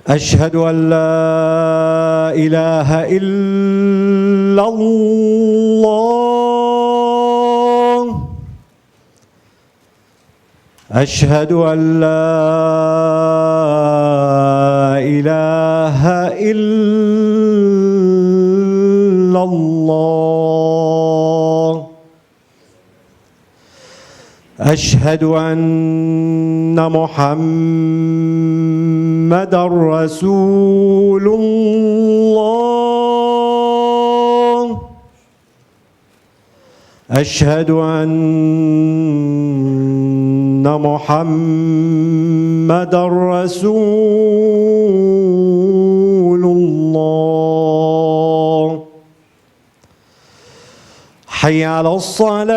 أشهد أن لا إله إلا الله. أشهد أن لا إله إلا الله. أشهد أن محمدًا رسول الله. أشهد أن محمدًا رسول الله. حي على الصلاة.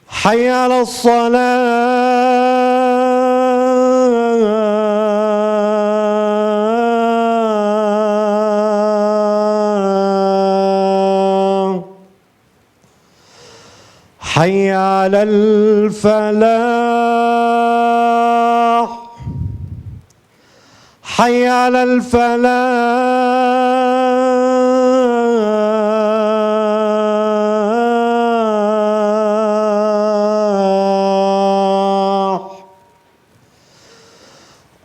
حي على الصلاة. حي على الفلاح. حي على الفلاح.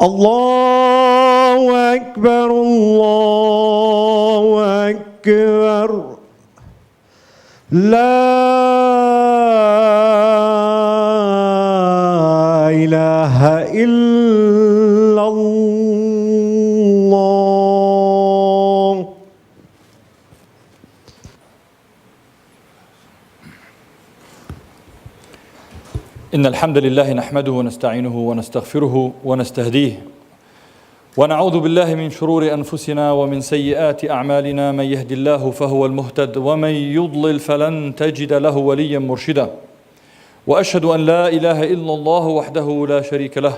الله أكبر الله أكبر. لا إله إلا الله. إن الحمد لله نحمده ونستعينه ونستغفره ونستهديه ونعوذ بالله من شرور أنفسنا ومن سيئات أعمالنا. من يهد الله فهو المهتد ومن يضلل فلن تجد له وليا مرشدا. وأشهد أن لا إله إلا الله وحده لا شريك له،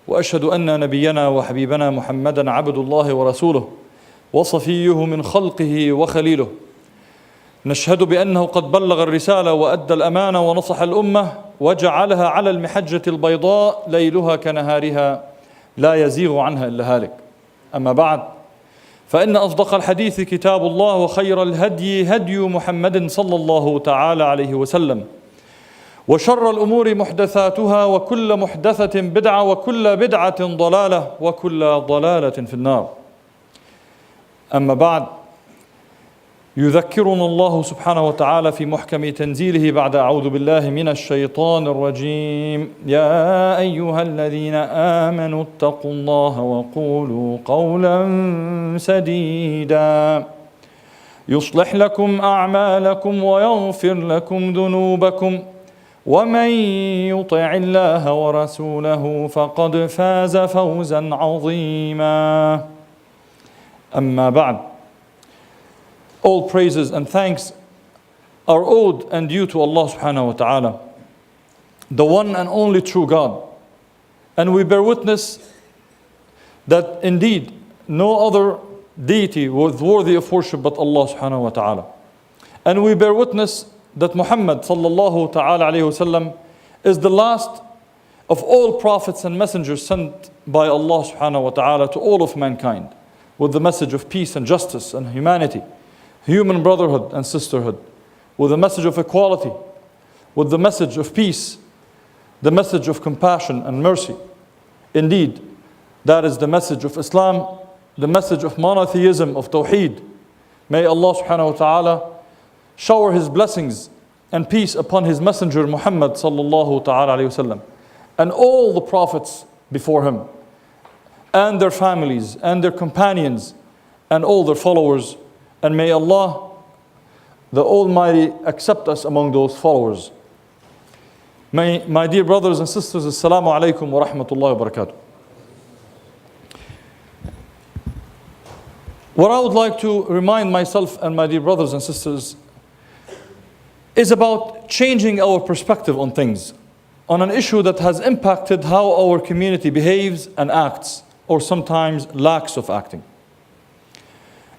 وأشهد أن نبينا وحبيبنا محمدا عبد الله ورسوله وصفيه من خلقه وخليله. نشهد بأنه قد بلغ الرسالة وأدى الأمانة ونصح الأمة وجعلها على المحجة البيضاء ليلها كنهارها لا يزيغ عنها إلا هالك. أما بعد، فإن أصدق الحديث كتاب الله، وخير الهدي هدي محمد صلى الله تعالى عليه وسلم، وشر الأمور محدثاتها، وكل محدثة بدعة، وكل بدعة ضلالة، وكل ضلالة في النار. أما بعد، يذكرنا الله سبحانه وتعالى في محكم تنزيله بعد أعوذ بالله من الشيطان الرجيم: يا أيها الذين آمنوا اتقوا الله وقولوا قولا سديدا يصلح لكم أعمالكم ويغفر لكم ذنوبكم، ومن يطع الله ورسوله فقد فاز فوزا عظيما. أما بعد. All praises and thanks are owed and due to Allah subhanahu wa ta'ala, the one and only true God. And we bear witness that indeed no other deity was worthy of worship but Allah subhanahu wa ta'ala. And we bear witness that Muhammad sallallahu ta'ala alayhi wasallam is the last of all prophets and messengers sent by Allah subhanahu wa ta'ala to all of mankind, with the message of peace and justice and humanity, human brotherhood and sisterhood, with the message of equality, with the message of peace, the message of compassion and mercy. Indeed, that is the message of Islam, the message of monotheism, of Tawheed. May Allah subhanahu wa ta'ala shower His blessings and peace upon His messenger Muhammad sallallahu ta'ala alayhi wasallam, and all the prophets before him, and their families, and their companions, and all their followers. And may Allah, the Almighty, accept us among those followers. My dear brothers and sisters, Assalamu alaikum wa rahmatullahi wa barakatuh. What I would like to remind myself and my dear brothers and sisters is about changing our perspective on things, on an issue that has impacted how our community behaves and acts, or sometimes lacks of acting.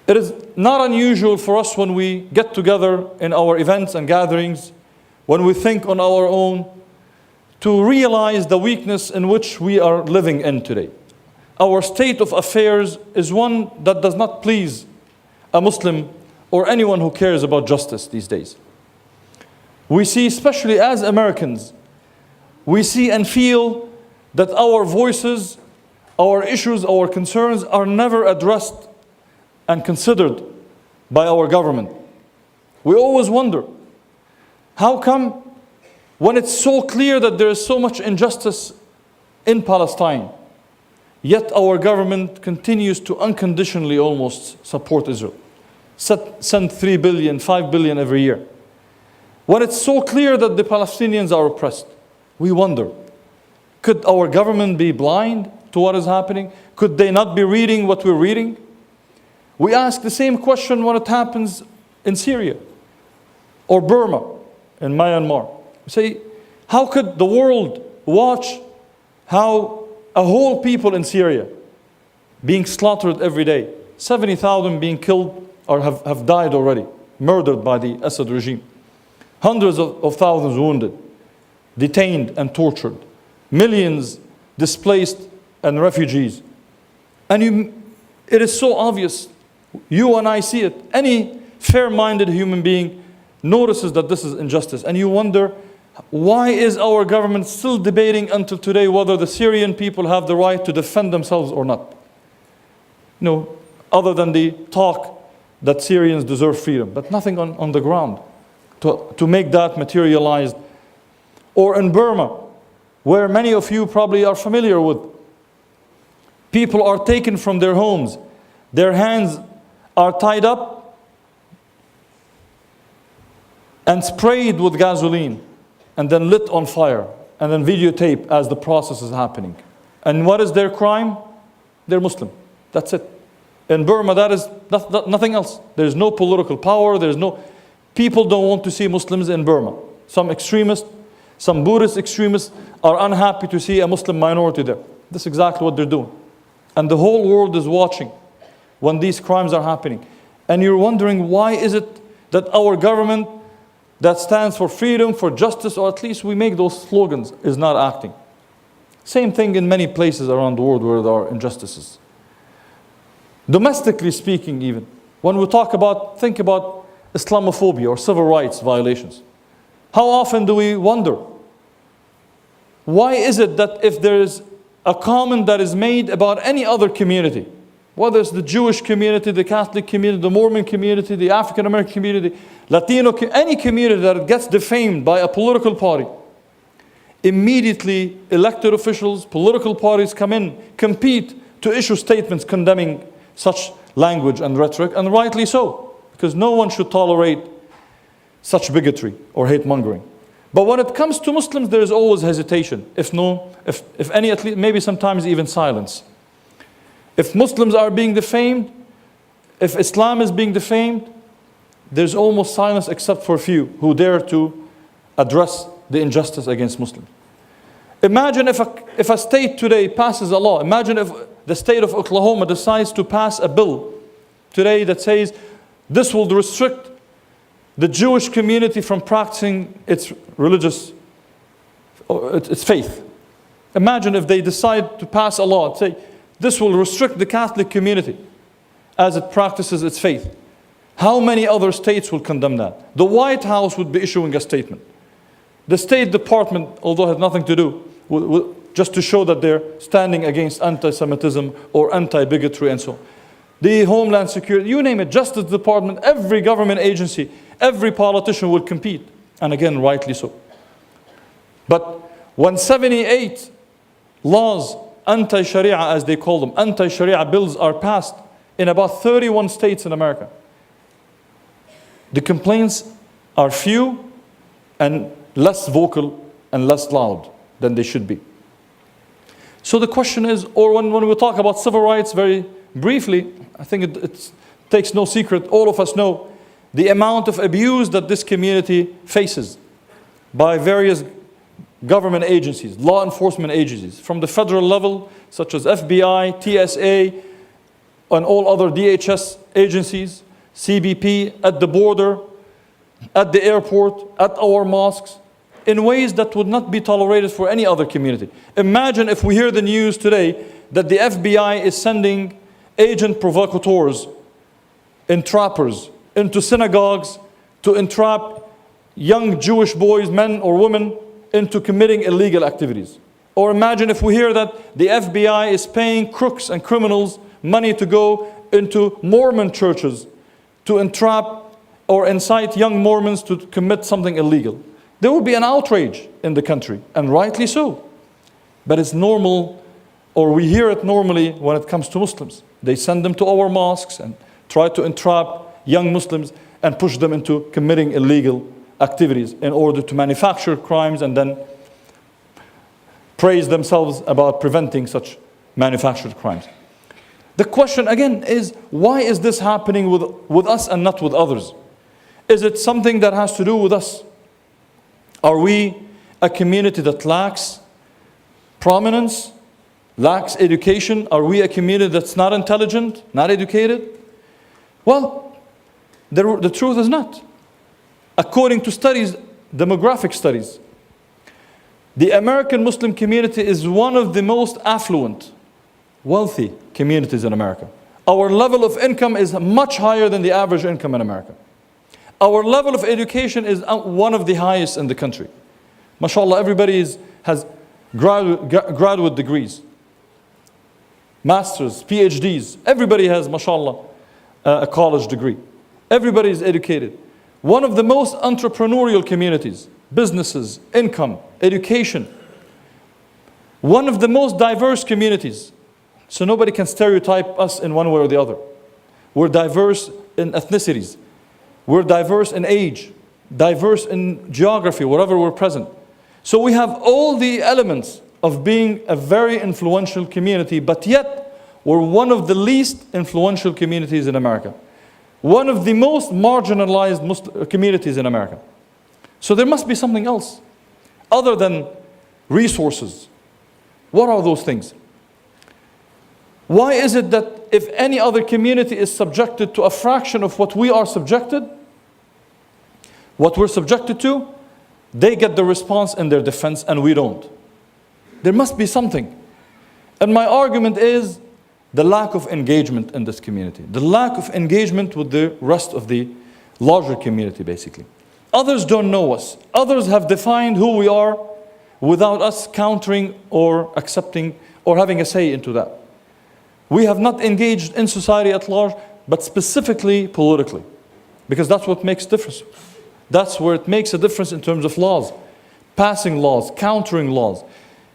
It is not unusual for us when we get together in our events and gatherings, when we think on our own, to realize the weakness in which we are living in today. Our state of affairs is one that does not please a Muslim or anyone who cares about justice these days. We see, especially as Americans, we see and feel that our voices, our issues, our concerns are never addressed and considered by our government. We always wonder, how come when it's so clear that there is so much injustice in Palestine, yet our government continues to unconditionally almost support Israel? Send 3 billion, 5 billion every year. When it's so clear that the Palestinians are oppressed, we wonder, could our government be blind to what is happening? Could they not be reading what we're reading? We ask the same question when it happens in Syria or Burma, in Myanmar. We say, how could the world watch how a whole people in Syria being slaughtered every day, 70,000 being killed or have died already, murdered by the Assad regime, hundreds of thousands wounded, detained and tortured, millions displaced and refugees. And it is so obvious. You and I see it. Any fair-minded human being notices that this is injustice. And you wonder, why is our government still debating until today whether the Syrian people have the right to defend themselves or not? No, other than the talk that Syrians deserve freedom, but nothing on the ground to make that materialized. Or in Burma, where many of you probably are familiar with, people are taken from their homes, their hands are tied up and sprayed with gasoline and then lit on fire and then videotaped as the process is happening. And what is their crime? They're Muslim. That's it. In Burma, that is nothing else. There's no political power. People don't want to see Muslims in Burma. Some extremists, some Buddhist extremists are unhappy to see a Muslim minority there. That's exactly what they're doing. And the whole world is watching when these crimes are happening. And you're wondering, why is it that our government that stands for freedom, for justice, or at least we make those slogans, is not acting? Same thing in many places around the world where there are injustices. Domestically speaking even, when we think about Islamophobia or civil rights violations, how often do we wonder, why is it that if there is a comment that is made about any other community, whether it's the Jewish community, the Catholic community, the Mormon community, the African American community, Latino, any community that gets defamed by a political party, immediately elected officials, political parties come in, compete to issue statements condemning such language and rhetoric, and rightly so, because no one should tolerate such bigotry or hate mongering. But when it comes to Muslims, there is always hesitation, if any, at least maybe sometimes even silence. If Muslims are being defamed, if Islam is being defamed, there's almost silence except for a few who dare to address the injustice against Muslims. Imagine if a state today passes a law. Imagine if the state of Oklahoma decides to pass a bill today that says this will restrict the Jewish community from practicing its religious, its faith. Imagine if they decide to pass a law and say this will restrict the Catholic community as it practices its faith. How many other states will condemn that? The White House would be issuing a statement. The State Department, although it has nothing to do, just to show that they're standing against anti-Semitism or anti-bigotry and so on. The Homeland Security, you name it, Justice Department, every government agency, every politician will compete. And again, rightly so. But when 78 laws, anti-Sharia as they call them, anti-Sharia bills are passed in about 31 states in America, the complaints are few and less vocal and less loud than they should be. So the question is, or when we talk about civil rights very briefly, I think it takes no secret, all of us know the amount of abuse that this community faces by various government agencies, law enforcement agencies, from the federal level, such as FBI, TSA, and all other DHS agencies, CBP, at the border, at the airport, at our mosques, in ways that would not be tolerated for any other community. Imagine if we hear the news today that the FBI is sending agent provocateurs, entrappers, into synagogues to entrap young Jewish boys, men or women, into committing illegal activities. Or imagine if we hear that the FBI is paying crooks and criminals money to go into Mormon churches to entrap or incite young Mormons to commit something illegal. There would be an outrage in the country, and rightly so. But it's normal, or we hear it normally when it comes to Muslims. They send them to our mosques and try to entrap young Muslims and push them into committing illegal activities in order to manufacture crimes and then praise themselves about preventing such manufactured crimes. The question again is, why is this happening with us and not with others? Is it something that has to do with us? Are we a community that lacks prominence, lacks education? Are we a community that's not intelligent, not educated? Well, the truth is not. According to studies, demographic studies, the American Muslim community is one of the most affluent, wealthy communities in America. Our level of income is much higher than the average income in America. Our level of education is one of the highest in the country. MashaAllah, everybody has graduate degrees, masters, PhDs. Everybody has, MashaAllah, a college degree. Everybody is educated. One of the most entrepreneurial communities, businesses, income, education. One of the most diverse communities. So nobody can stereotype us in one way or the other. We're diverse in ethnicities. We're diverse in age, diverse in geography, wherever we're present. So we have all the elements of being a very influential community, but yet we're one of the least influential communities in America. One of the most marginalized communities in America. So there must be something else other than resources. What are those things? Why is it that if any other community is subjected to a fraction of what we are subjected, what we're subjected to, they get the response in their defense and we don't? There must be something. And my argument is the lack of engagement in this community. The lack of engagement with the rest of the larger community, basically. Others don't know us. Others have defined who we are without us countering or accepting or having a say into that. We have not engaged in society at large, but specifically politically. Because that's what makes a difference. That's where it makes a difference in terms of laws. Passing laws, countering laws,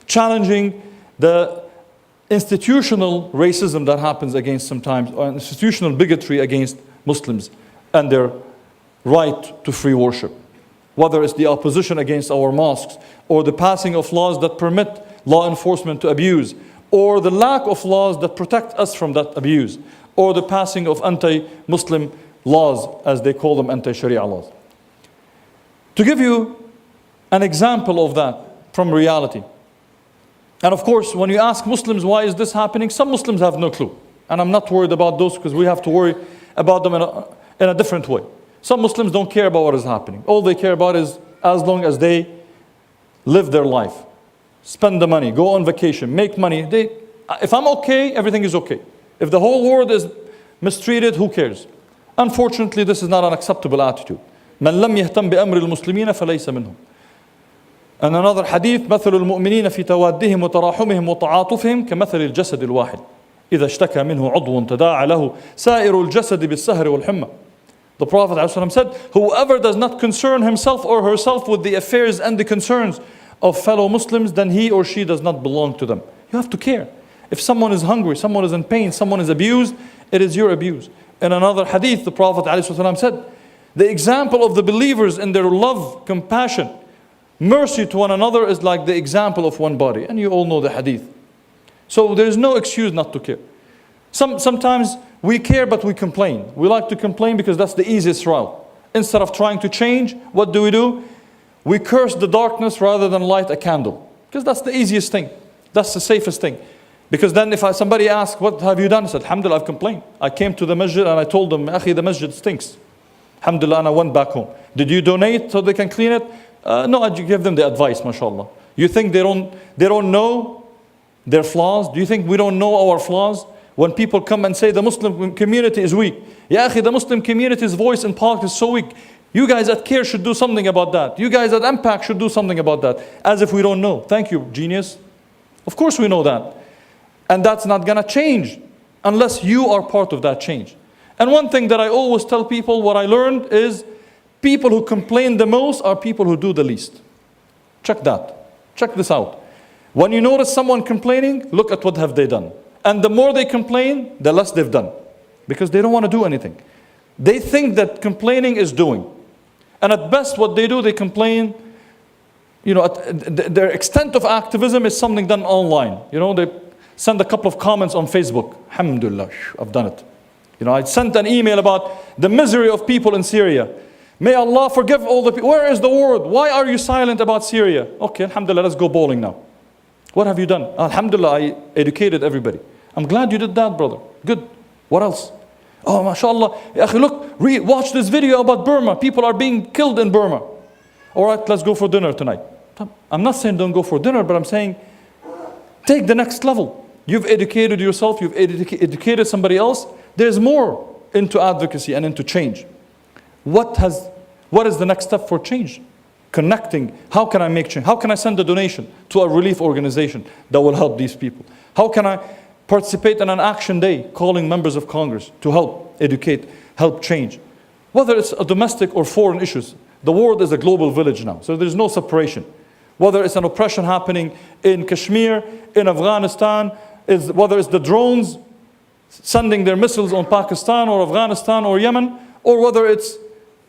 challenging the institutional racism that happens against sometimes, or institutional bigotry against Muslims and their right to free worship. Whether it's the opposition against our mosques, or the passing of laws that permit law enforcement to abuse, or the lack of laws that protect us from that abuse, or the passing of anti-Muslim laws, as they call them, anti-Sharia laws. To give you an example of that from reality. And of course, when you ask Muslims, why is this happening? Some Muslims have no clue. And I'm not worried about those because we have to worry about them in a different way. Some Muslims don't care about what is happening. All they care about is as long as they live their life, spend the money, go on vacation, make money. If I'm okay, everything is okay. If the whole world is mistreated, who cares? Unfortunately, this is not an acceptable attitude. من لم يهتم بأمر المسلمين فليس منهم. And another hadith, مثل المؤمنين في توادهم وتراحمهم وتعاطفهم كمثل الجسد الواحد إذا اشتكى منه عضو تداعى له سائر الجسد بالسهر والحمى. The Prophet ﷺ said, whoever does not concern himself or herself with the affairs and the concerns of fellow Muslims, then he or she does not belong to them. You have to care. If someone is hungry, someone is in pain, someone is abused, it is your abuse. In another hadith, the Prophet ﷺ said, the example of the believers in their love, compassion, mercy to one another is like the example of one body. And you all know the hadith. So there is no excuse not to care. Sometimes we care but we complain. We like to complain because that's the easiest route. Instead of trying to change, what do? We curse the darkness rather than light a candle. Because that's the easiest thing. That's the safest thing. Because then if somebody asks, what have you done? I said, alhamdulillah, I've complained. I came to the masjid and I told them, akhi, the masjid stinks. Alhamdulillah, and I went back home. Did you donate so they can clean it? No, I give them the advice, mashallah. You think they don't know their flaws? Do you think we don't know our flaws? When people come and say the Muslim community is weak. Ya akhi, the Muslim community's voice in politics is so weak. You guys at CARE should do something about that. You guys at Impact should do something about that. As if we don't know. Thank you, genius. Of course we know that. And that's not going to change unless you are part of that change. And one thing that I always tell people, what I learned is people who complain the most are people who do the least. Check that. Check this out. When you notice someone complaining, look at what have they done. And the more they complain, the less they've done. Because they don't want to do anything. They think that complaining is doing. And at best what they do, they complain. You know, their extent of activism is something done online. You know, they send a couple of comments on Facebook. Alhamdulillah, I've done it. You know, I sent an email about the misery of people in Syria. May Allah forgive all the people. Where is the world? Why are you silent about Syria? Okay, alhamdulillah, let's go bowling now. What have you done? Alhamdulillah, I educated everybody. I'm glad you did that, brother. Good. What else? Oh, mashallah. Look, watch this video about Burma. People are being killed in Burma. All right, let's go for dinner tonight. I'm not saying don't go for dinner, but I'm saying take the next level. You've educated yourself, you've educated somebody else. There's more into advocacy and into change. What is the next step for change? Connecting. How can I make change? How can I send a donation to a relief organization that will help these people? How can I participate in an action day calling members of Congress to help educate, help change? Whether it's a domestic or foreign issues, the world is a global village now, so there's no separation. Whether it's an oppression happening in Kashmir, in Afghanistan, whether it's the drones sending their missiles on Pakistan or Afghanistan or Yemen, or whether it's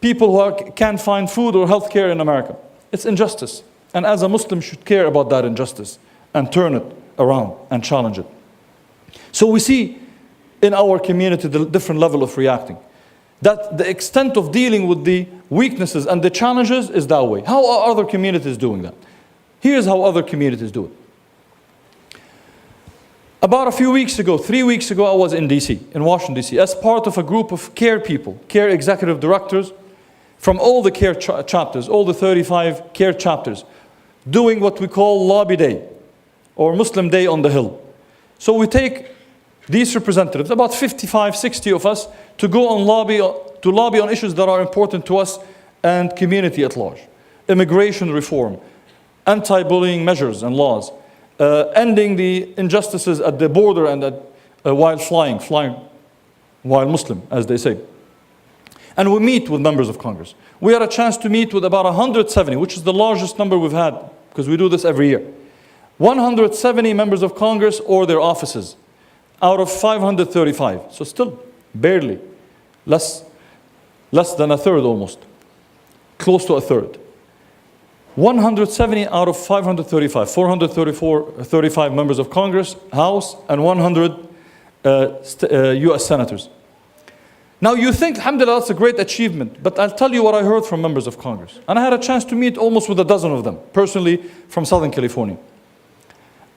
people who can't find food or health care in America. It's injustice. And as a Muslim should care about that injustice and turn it around and challenge it. So we see in our community the different level of reacting. That the extent of dealing with the weaknesses and the challenges is that way. How are other communities doing that? Here's how other communities do it. About a few weeks ago, 3 weeks ago, I was in DC, in Washington, DC, as part of a group of CARE people, CARE executive directors, from all the CARE chapters, all the 35 CARE chapters, doing what we call Lobby Day, or Muslim Day on the Hill. So we take these representatives, about 55, 60 of us, to go on lobby on issues that are important to us and community at large. Immigration reform, anti-bullying measures and laws, ending the injustices at the border and while flying while Muslim, as they say. And we meet with members of Congress. We had a chance to meet with about 170, which is the largest number we've had, because we do this every year. 170 members of Congress or their offices out of 535. So still barely, less than a third almost, close to a third. 170 out of 535, 435 members of Congress, House, and 100 US senators. Now you think, alhamdulillah, that's a great achievement, but I'll tell you what I heard from members of Congress. And I had a chance to meet almost with a dozen of them, personally from Southern California.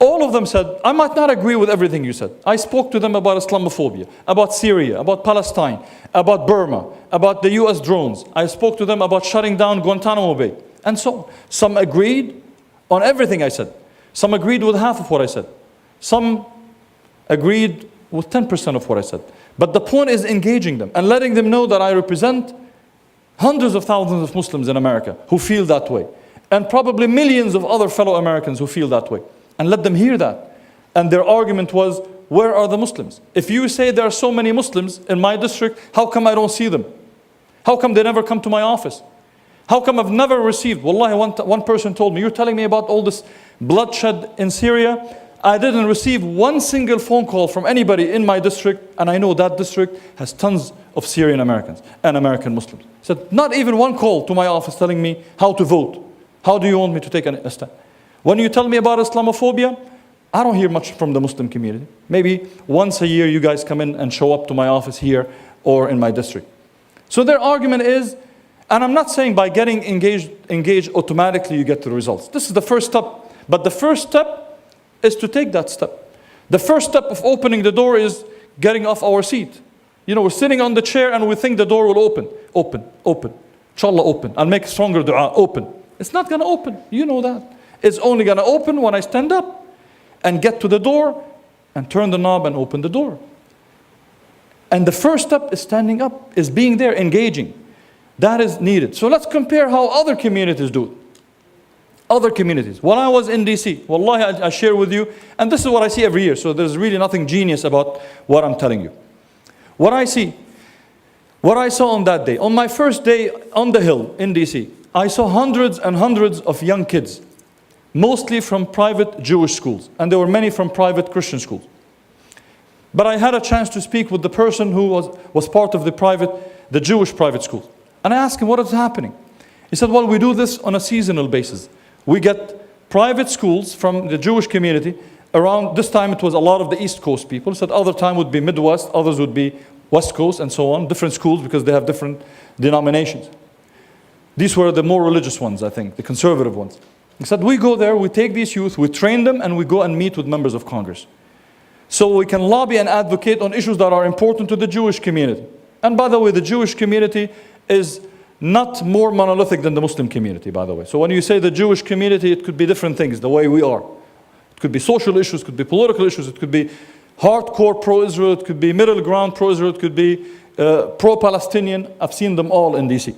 All of them said, I might not agree with everything you said. I spoke to them about Islamophobia, about Syria, about Palestine, about Burma, about the US drones. I spoke to them about shutting down Guantanamo Bay. And so some agreed on everything I said. Some agreed with half of what I said. Some agreed with 10% of what I said. But the point is engaging them and letting them know that I represent hundreds of thousands of Muslims in America who feel that way. And probably millions of other fellow Americans who feel that way. And let them hear that. And their argument was, where are the Muslims? If you say there are so many Muslims in my district, how come I don't see them? How come they never come to my office? How come I've never received? Wallahi, one person told me, you're telling me about all this bloodshed in Syria. I didn't receive one single phone call from anybody in my district, and I know that district has tons of Syrian Americans and American Muslims. He said, not even one call to my office telling me how to vote. How do you want me to take a stand? When you tell me about Islamophobia, I don't hear much from the Muslim community. Maybe once a year you guys come in and show up to my office here or in my district. So their argument is, and I'm not saying by getting engaged automatically you get the results. This is the first step. But the first step is to take that step. The first step of opening the door is getting off our seat. You know, we're sitting on the chair and we think the door will open. Open, open. Inshallah, open. I'll make stronger dua. Open. It's not going to open. You know that. It's only going to open when I stand up and get to the door and turn the knob and open the door. And the first step is standing up, is being there, engaging. That is needed. So let's compare how other communities do it. Other communities. When I was in DC, wallahi, I share with you, and this is what I see every year, so there's really nothing genius about what I'm telling you. What I see, what I saw on that day, on my first day on the hill in DC, I saw hundreds and hundreds of young kids, mostly from private Jewish schools, and there were many from private Christian schools. But I had a chance to speak with the person who was part of the Jewish private school. And I asked him, what is happening? He said, well, we do this on a seasonal basis. We get private schools from the Jewish community. Around this time, it was a lot of the East Coast people. So other time would be Midwest, others would be West Coast, and so on. Different schools because they have different denominations. These were the more religious ones, I think, the conservative ones. He said, we go there, we take these youth, we train them, and we go and meet with members of Congress. So we can lobby and advocate on issues that are important to the Jewish community. And by the way, the Jewish community is not more monolithic than the Muslim community, by the way. So when you say the Jewish community, it could be different things, the way we are. It could be social issues, it could be political issues, it could be hardcore pro-Israel, it could be middle ground pro-Israel, it could be pro-Palestinian. I've seen them all in DC.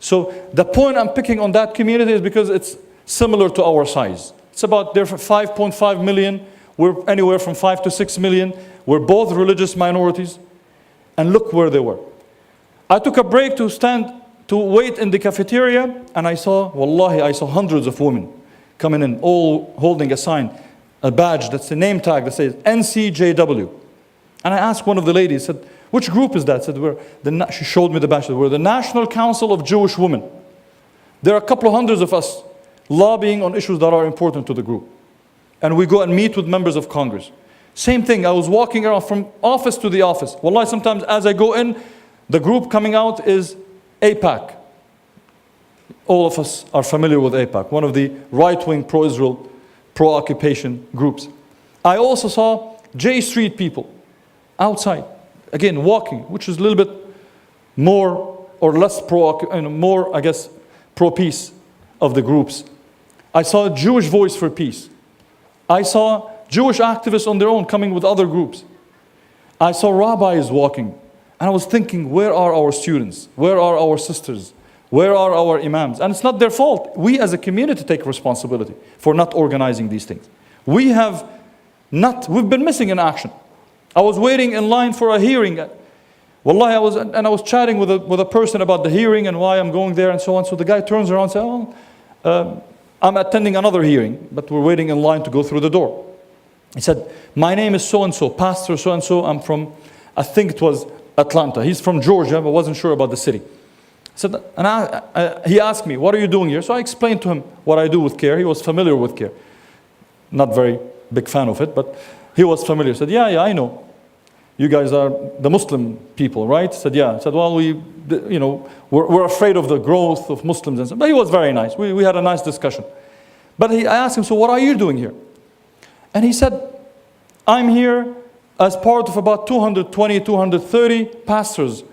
So the point I'm picking on that community is because it's similar to our size. It's about, they're 5.5 million, we're anywhere from 5 to 6 million. We're both religious minorities. And look where they were. I took a break to wait in the cafeteria, and I saw, wallahi, I saw hundreds of women coming in, all holding a sign, a badge that's a name tag that says NCJW. And I asked one of the ladies, said, which group is that? Said, she showed me the badge. We're the National Council of Jewish Women. There are a couple of hundreds of us lobbying on issues that are important to the group. And we go and meet with members of Congress. Same thing, I was walking around from office to the office. Wallahi, sometimes as I go in, the group coming out is AIPAC. All of us are familiar with AIPAC, one of the right-wing pro-Israel, pro-occupation groups. I also saw J Street people outside, again, walking, which is a little bit more or less more, I guess, pro-peace of the groups. I saw Jewish Voice for Peace. I saw Jewish activists on their own coming with other groups. I saw rabbis walking. And I was thinking, where are our students? Where are our sisters? Where are our imams? And it's not their fault. We as a community take responsibility for not organizing these things. We've been missing in action. I was waiting in line for a hearing. Wallahi, I was chatting with a person about the hearing and why I'm going there and so on. So the guy turns around and says, oh, I'm attending another hearing, but we're waiting in line to go through the door. He said, my name is so-and-so, Pastor so-and-so. I'm from, I think it was Atlanta. He's from Georgia, but wasn't sure about the city. So, he asked me, what are you doing here? So I explained to him what I do with CARE. He was familiar with CARE. Not very big fan of it, but he was familiar. He said, yeah, I know. You guys are the Muslim people, right? I said, yeah. I said, well, we're afraid of the growth of Muslims. And so, but he was very nice. We had a nice discussion. But I asked him, so what are you doing here? And he said, I'm here as part of about 220, 230 pastors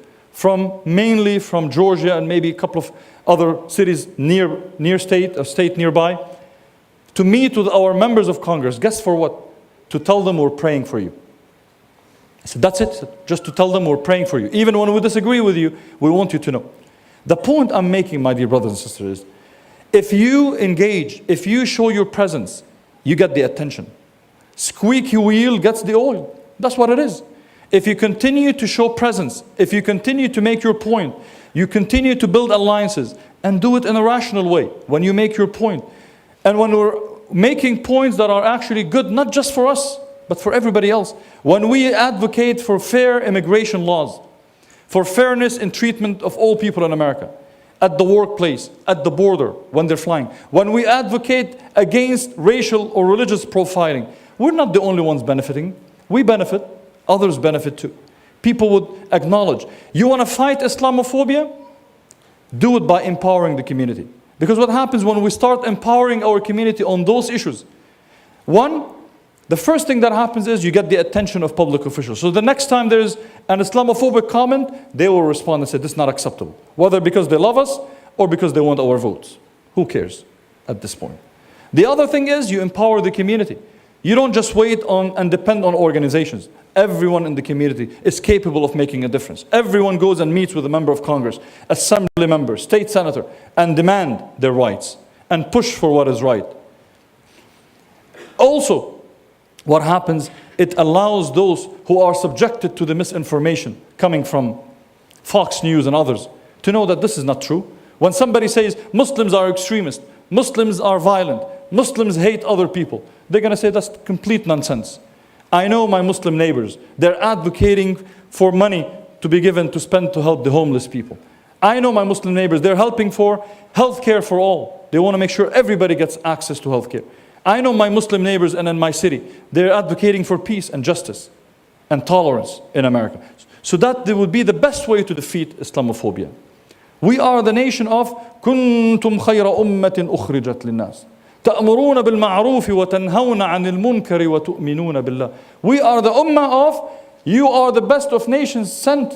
mainly from Georgia and maybe a couple of other cities near state, a state nearby, to meet with our members of Congress. Guess for what? To tell them we're praying for you. I said, that's it. Said, just to tell them we're praying for you. Even when we disagree with you, we want you to know. The point I'm making, my dear brothers and sisters, is if you engage, if you show your presence, you get the attention. Squeaky wheel gets the oil. That's what it is. If you continue to show presence, if you continue to make your point, you continue to build alliances and do it in a rational way when you make your point. And when we're making points that are actually good, not just for us, but for everybody else. When we advocate for fair immigration laws, for fairness in treatment of all people in America, at the workplace, at the border, when they're flying. When we advocate against racial or religious profiling, we're not the only ones benefiting. We benefit, others benefit too. People would acknowledge. You want to fight Islamophobia? Do it by empowering the community. Because what happens when we start empowering our community on those issues? One, the first thing that happens is you get the attention of public officials. So the next time there's an Islamophobic comment, they will respond and say, this is not acceptable. Whether because they love us or because they want our votes. Who cares at this point? The other thing is you empower the community. You don't just wait on and depend on organizations. Everyone in the community is capable of making a difference. Everyone goes and meets with a member of Congress, assembly member, state senator, and demand their rights and push for what is right. Also, what happens, it allows those who are subjected to the misinformation coming from Fox News and others to know that this is not true. When somebody says Muslims are extremists, Muslims are violent, Muslims hate other people, they're going to say that's complete nonsense. I know my Muslim neighbors, they're advocating for money to be given to spend to help the homeless people. I know my Muslim neighbors, they're helping for healthcare for all. They want to make sure everybody gets access to healthcare. I know my Muslim neighbors and in my city, they're advocating for peace and justice and tolerance in America. So that would be the best way to defeat Islamophobia. We are the nation of كنتم خير أمة أخرجت للناس تأمرون بالمعروف وتنهون عن المنكر وتؤمنون بالله. We are the ummah of, you are the best of nations sent,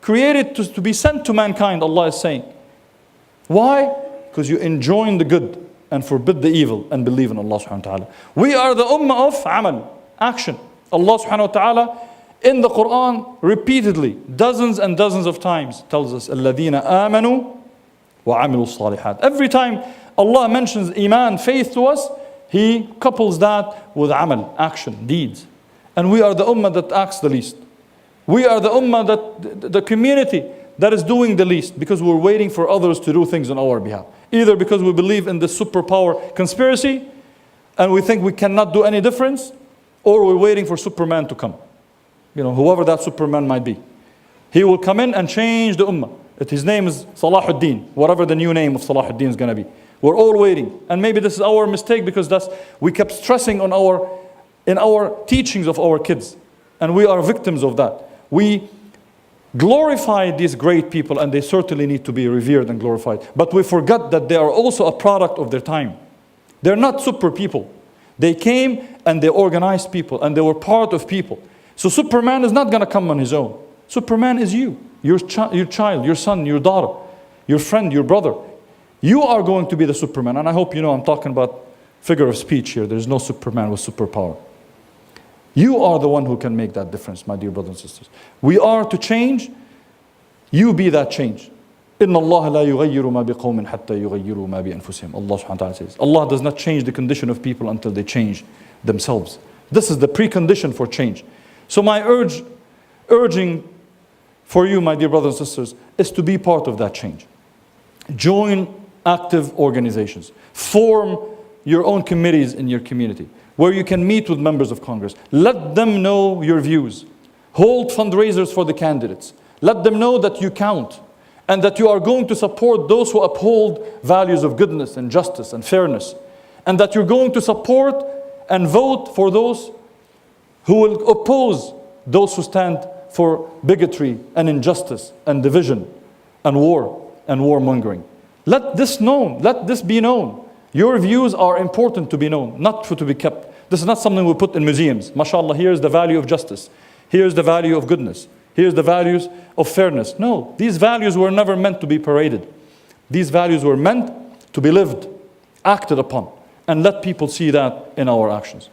created to be sent to mankind, Allah is saying. Why? Because you enjoin the good and forbid the evil and believe in Allah subhanahu wa ta'ala. We are the ummah of amal, action. Allah subhanahu wa ta'ala in the Quran repeatedly, dozens and dozens of times tells us الَّذِينَ آمَنُوا وَعَمِلُوا الصَّالِحَاتِ. Every time Allah mentions iman, faith to us, He couples that with amal, action, deeds. And we are the ummah that acts the least. We are the ummah that the community that is doing the least because we're waiting for others to do things on our behalf. Either because we believe in the superpower conspiracy and we think we cannot do any difference, or we're waiting for Superman to come. You know, whoever that Superman might be. He will come in and change the ummah. His name is Salahuddin, whatever the new name of Salahuddin is going to be. We're all waiting. And maybe this is our mistake because we kept stressing on in our teachings of our kids. And we are victims of that. We glorify these great people and they certainly need to be revered and glorified. But we forgot that they are also a product of their time. They're not super people. They came and they organized people and they were part of people. So Superman is not going to come on his own. Superman is you, your child, your son, your daughter, your friend, your brother. You are going to be the Superman. And I hope you know I'm talking about figure of speech here. There's no Superman with superpower. You are the one who can make that difference, my dear brothers and sisters. We are to change. You be that change. إِنَّ اللَّهَ لَا يُغَيِّرُ مَا بِقَوْمٍ حَتَّى يُغَيِّرُوا مَا بِأَنفُسِهِمْ. Allah subhanahu wa ta'ala says, Allah does not change the condition of people until they change themselves. This is the precondition for change. So my urging for you, my dear brothers and sisters, is to be part of that change. Join active organizations. Form your own committees in your community where you can meet with members of Congress. Let them know your views. Hold fundraisers for the candidates. Let them know that you count and that you are going to support those who uphold values of goodness and justice and fairness, and that you're going to support and vote for those who will oppose those who stand for bigotry and injustice and division and warmongering. Let this be known. Your views are important to be known, not to be kept. This is not something we put in museums. MashaAllah, here's the value of justice. Here's the value of goodness. Here's the values of fairness. No, these values were never meant to be paraded. These values were meant to be lived, acted upon, and let people see that in our actions.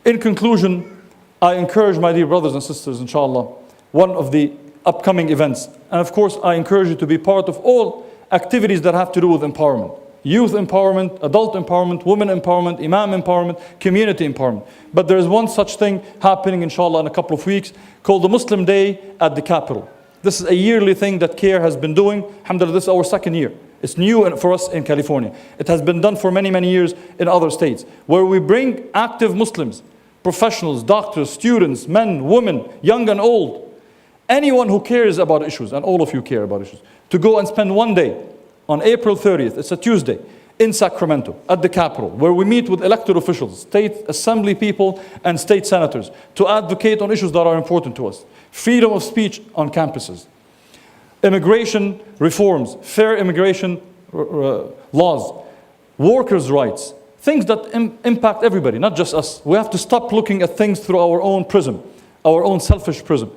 In conclusion, I encourage my dear brothers and sisters, inshallah, one of the upcoming events, and of course I encourage you to be part of all activities that have to do with empowerment. Youth empowerment, adult empowerment, women empowerment, imam empowerment, community empowerment. But there is one such thing happening, inshallah, in a couple of weeks called the Muslim Day at the Capitol. This is a yearly thing that CARE has been doing. Alhamdulillah, this is our second year. It's new for us in California. It has been done for many, many years in other states, where we bring active Muslims, professionals, doctors, students, men, women, young and old, anyone who cares about issues, and all of you care about issues, to go and spend one day on April 30th, it's a Tuesday, in Sacramento, at the Capitol, where we meet with elected officials, state assembly people, and state senators to advocate on issues that are important to us. Freedom of speech on campuses, immigration reforms, fair immigration laws, workers' rights, things that impact everybody, not just us. We have to stop looking at things through our own prism, our own selfish prism.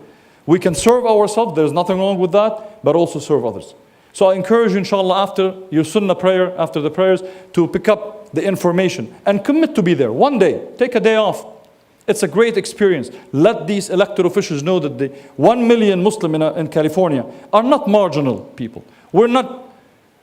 We can serve ourselves, there's nothing wrong with that, but also serve others. So I encourage you, inshallah, after your sunnah prayer, after the prayers, to pick up the information and commit to be there. One day, take a day off. It's a great experience. Let these elected officials know that the 1 million Muslim in California are not marginal people. We're not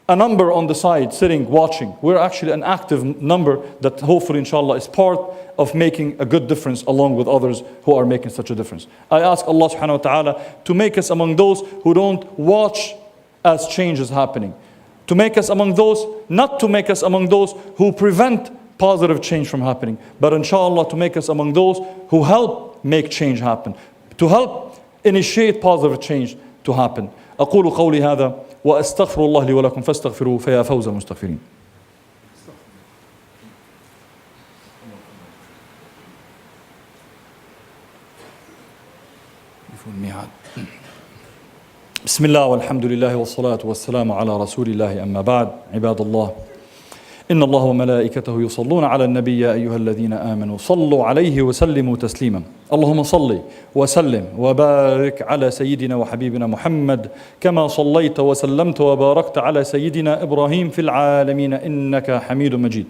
a number on the side sitting watching. We're actually an active number that hopefully, inshallah, is part of making a good difference along with others who are making such a difference. I ask Allah subhanahu wa ta'ala to make us among those who don't watch as change is happening. To make us among those, not to make us among those who prevent positive change from happening, but inshallah to make us among those who help make change happen, to help initiate positive change to happen. أقول قولي هذا وأستغفر الله لي ولكم فاستغفروه فيا فوز المستغفرين. بسم الله والحمد لله والصلاة والسلام على رسول الله أما بعد عباد الله إن الله وملائكته يصلون على النبي يا أيها الذين آمنوا صلوا عليه وسلموا تسليما اللهم صل وسلم وبارك على سيدنا وحبيبنا محمد كما صليت وسلمت وباركت على سيدنا إبراهيم في العالمين إنك حميد مجيد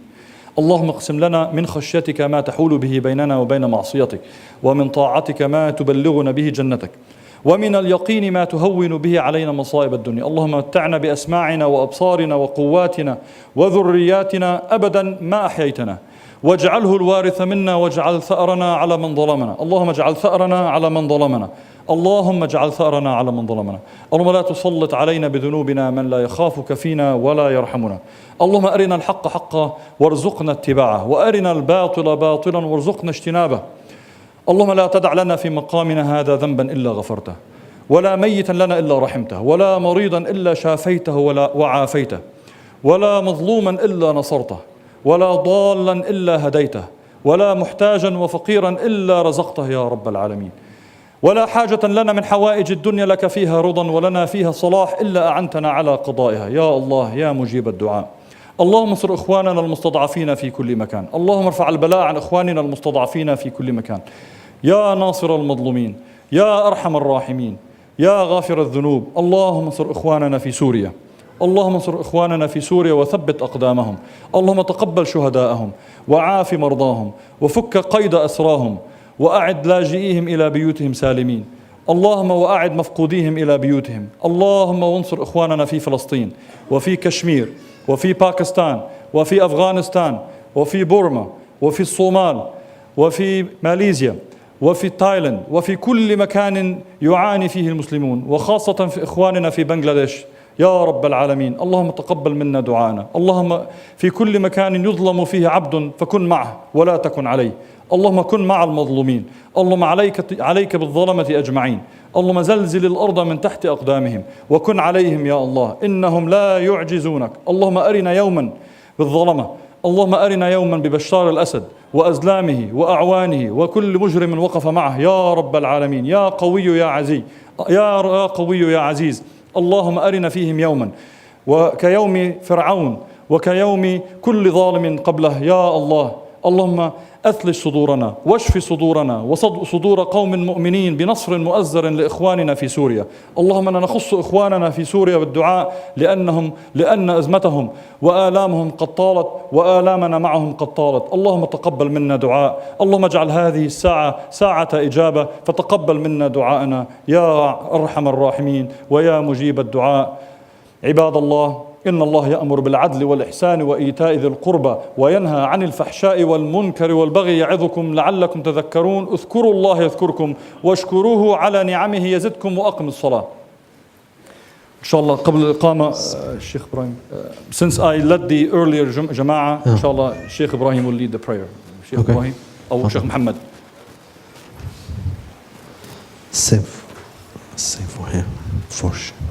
اللهم اقسم لنا من خشيتك ما تحول به بيننا وبين معصيتك ومن طاعتك ما تبلغنا به جنتك ومن اليقين ما تهون به علينا مصائب الدنيا اللهم متعنا بأسماعنا وأبصارنا وقواتنا وذرياتنا أبدا ما أحييتنا واجعله الوارث منا واجعل ثأرنا على من ظلمنا اللهم اجعل ثأرنا على من ظلمنا اللهم اجعل ثأرنا على من ظلمنا اللهم لا تسلط علينا بذنوبنا من لا يخافك فينا ولا يرحمنا اللهم أرنا الحق حقا وارزقنا اتباعه وأرنا الباطل باطلا وارزقنا اجتنابه اللهم لا تدع لنا في مقامنا هذا ذنبا إلا غفرته ولا ميتا لنا إلا رحمته ولا مريضا إلا شافيته وعافيته ولا مظلوما إلا نصرته ولا ضالا إلا هديته ولا محتاجا وفقيرا إلا رزقته يا رب العالمين ولا حاجة لنا من حوائج الدنيا لك فيها رضا ولنا فيها صلاح إلا أعنتنا على قضائها يا الله يا مجيب الدعاء اللهم انصر إخواننا المستضعفين في كل مكان اللهم ارفع البلاء عن إخواننا المستضعفين في كل مكان يا ناصر المظلومين يا أرحم الراحمين يا غافر الذنوب اللهم انصر إخواننا في سوريا اللهم انصر إخواننا في سوريا وثبت أقدامهم اللهم تقبل شهداءهم وعاف مرضاهم وفك قيد أسراهم وأعد لاجئيهم إلى بيوتهم سالمين اللهم وأعد مفقوديهم إلى بيوتهم اللهم وانصر إخواننا في فلسطين وفي كشمير وفي باكستان وفي أفغانستان وفي بورما وفي الصومال وفي ماليزيا وفي تايلاند وفي كل مكان يعاني فيه المسلمون وخاصة في إخواننا في بنغلاديش يا رب العالمين اللهم تقبل منا دعانا اللهم في كل مكان يظلم فيه عبد فكن معه ولا تكن عليه اللهم كن مع المظلومين اللهم عليك بالظلمة أجمعين اللهم زلزل الأرض من تحت أقدامهم وكن عليهم يا الله إنهم لا يعجزونك اللهم أرنا يوما بالظلمة اللهم أرنا يوما ببشار الأسد وأزلامه وأعوانه وكل مجرم وقف معه يا رب العالمين يا قوي يا عزيز يا قوي يا عزيز اللهم أرنا فيهم يوما وكيوم فرعون وكيوم كل ظالم قبله يا الله اللهم أثلج صدورنا واشف صدورنا وصدور قوم مؤمنين بنصر مؤزر لإخواننا في سوريا اللهم أنا نخص إخواننا في سوريا بالدعاء لأن أزمتهم وآلامهم قد طالت وآلامنا معهم قد طالت اللهم تقبل منا دعاء اللهم اجعل هذه الساعة ساعة إجابة فتقبل منا دعاءنا يا أرحم الراحمين ويا مجيب الدعاء عباد الله إن الله يأمر بالعدل والإحسان وإيتاء ذي القربى وينهى عن الفحشاء والمنكر والبغي يعظكم لعلكم تذكرون اذكروا الله يذكركم واشكروه على نعمه يزدكم وأقم الصلاة إن شاء الله قبل الإقامة الشيخ إبراهيم since I led the earlier جماعة إن شاء الله الشيخ إبراهيم will lead the prayer الشيخ إبراهيم أو الشيخ محمد Save for him for sure